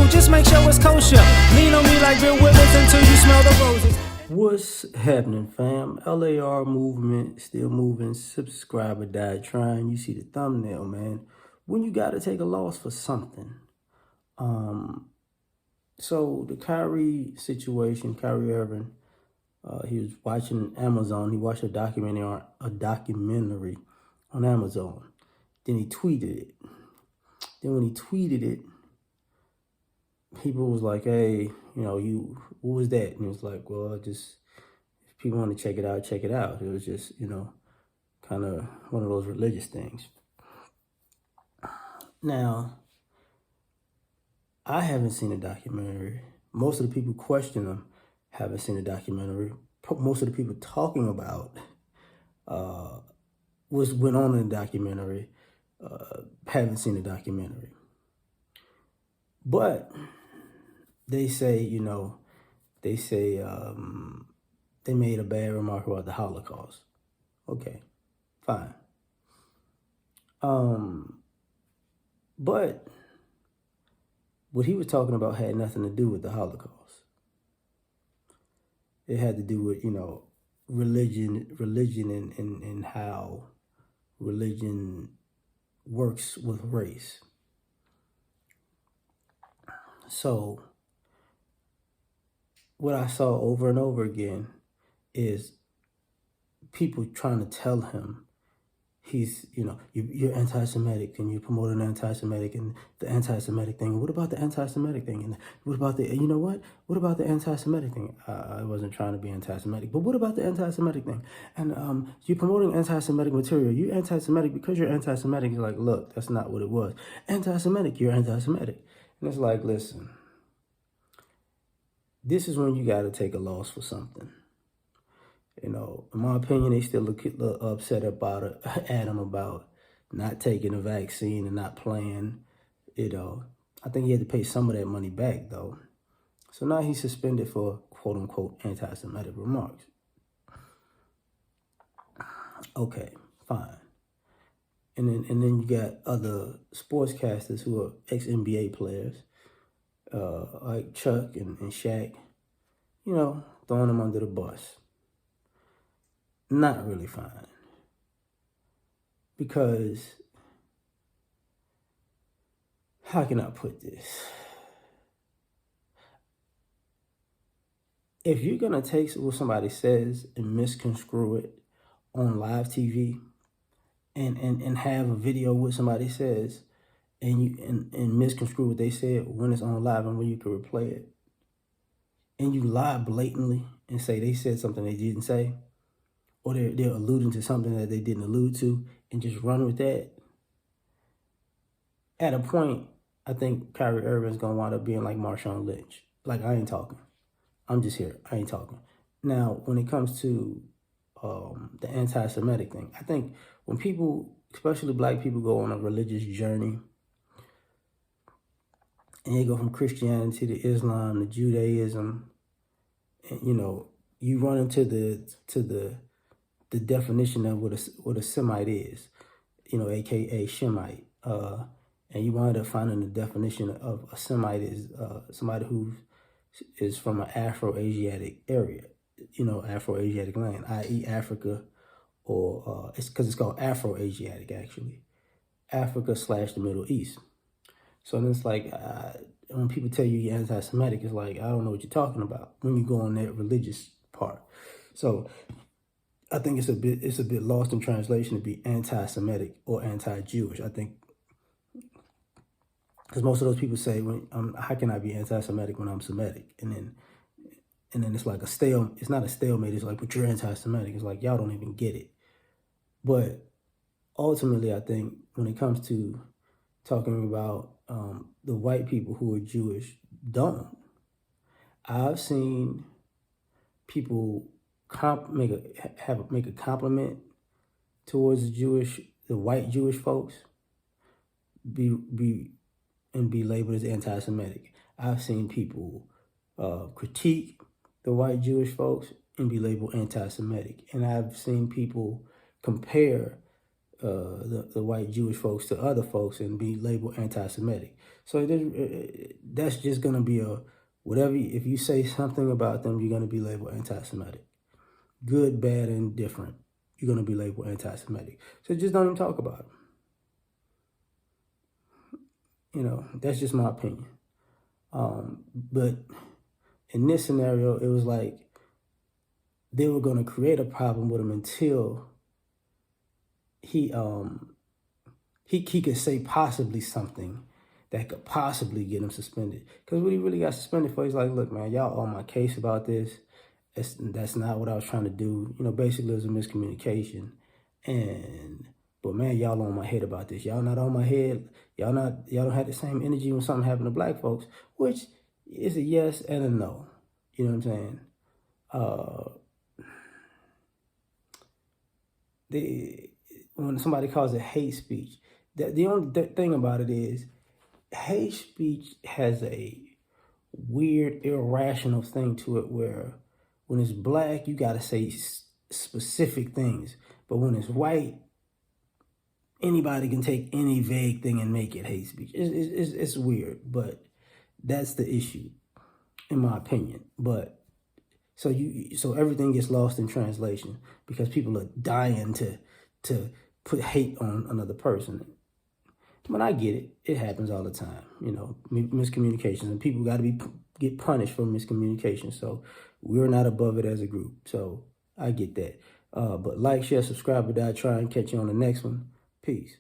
just make sure it's kosher. Lean on me like Bill Withers until you smell the roses. What's happening, fam? L.A.R. movement, still moving, subscriber died trying. You see the thumbnail, man. When you got to take a loss for something. So the Kyrie situation, Kyrie Irving, he was watching Amazon. He watched a documentary on Amazon. Then he tweeted it. Then when he tweeted it, people was like, hey, what was that? And he was like, well, just, if people want to check it out, check it out. It was just, kind of one of those religious things. Now, I haven't seen a documentary. Most of the people questioning them haven't seen a documentary. Most of the people talking about what went on in the documentary haven't seen the documentary. But they say, they made a bad remark about the Holocaust. Okay, fine. But what he was talking about had nothing to do with the Holocaust. It had to do with, religion and how religion works with race. So what I saw over and over again is people trying to tell him he's, you're anti-Semitic and you're promoting anti-Semitic and the anti-Semitic thing. What about the anti-Semitic thing? And what about the, what about the anti-Semitic thing? I wasn't trying to be anti-Semitic, but what about the anti-Semitic thing? And you're promoting anti-Semitic material. You're anti-Semitic because you're anti-Semitic. You're like, look, that's not what it was. Anti-Semitic, you're anti-Semitic. And it's like, listen, this is when you got to take a loss for something. In my opinion, they still look upset about Adam about not taking a vaccine and not playing. I think he had to pay some of that money back, though. So now he's suspended for quote-unquote anti-Semitic remarks. Okay, fine. And then you got other sportscasters who are ex-NBA players, like Chuck and Shaq, throwing them under the bus. Not really fine. Because, how can I put this? If you're going to take what somebody says and misconstrue it on live TV and have a video what somebody says and misconstrue what they said when it's on live and when you can replay it, and you lie blatantly and say they said something they didn't say, or they're alluding to something that they didn't allude to, and just run with that. At a point, I think Kyrie Irving is going to wind up being like Marshawn Lynch. Like, I ain't talking. I'm just here. I ain't talking. Now, when it comes to the anti-Semitic thing, I think when people, especially black people, go on a religious journey, and they go from Christianity to Islam to Judaism, and, you run into the definition of what a Semite is, aka Shemite, and you wind up finding the definition of a Semite is somebody who is from an Afro-Asiatic area, Afro-Asiatic land, i.e. Africa, or it's because it's called Afro-Asiatic actually, Africa / the Middle East. So then it's like when people tell you you're anti-Semitic, it's like, I don't know what you're talking about when you go on that religious part. So I think it's a bit lost in translation to be anti-Semitic or anti-Jewish. I think because most of those people say, how can I be anti-Semitic when I'm Semitic? And then it's like it's not a stalemate. It's like, but you're anti-Semitic. It's like, y'all don't even get it. But ultimately, I think when it comes to talking about the white people who are Jewish, I've seen people make a compliment towards the white Jewish folks, be labeled as anti-Semitic. I've seen people critique the white Jewish folks and be labeled anti-Semitic. And I've seen people compare the white Jewish folks to other folks and be labeled anti-Semitic. So that's just gonna be whatever. If you say something about them, you're gonna be labeled anti-Semitic. Good, bad, and different. You're gonna be labeled anti-Semitic. So just don't even talk about them. That's just my opinion. But in this scenario, it was like they were gonna create a problem with him until he could say possibly something that could possibly get him suspended. Because what he really got suspended for, he's like, look, man, y'all on my case about this. That's not what I was trying to do. Basically it was a miscommunication. But man, y'all on my head about this. Y'all not on my head. Y'all don't have the same energy when something happened to black folks, which is a yes and a no. You know what I'm saying? When somebody calls it hate speech, the only thing about it is hate speech has a weird, irrational thing to it where when it's black, you got to say specific things. But when it's white, anybody can take any vague thing and make it hate speech. It's weird, but that's the issue, in my opinion. But so everything gets lost in translation because people are dying to put hate on another person. But I get it. It happens all the time, miscommunications, and people got to get punished for miscommunication. So we're not above it as a group. So I get that. But like, share, subscribe, or die. Try and catch you on the next one. Peace.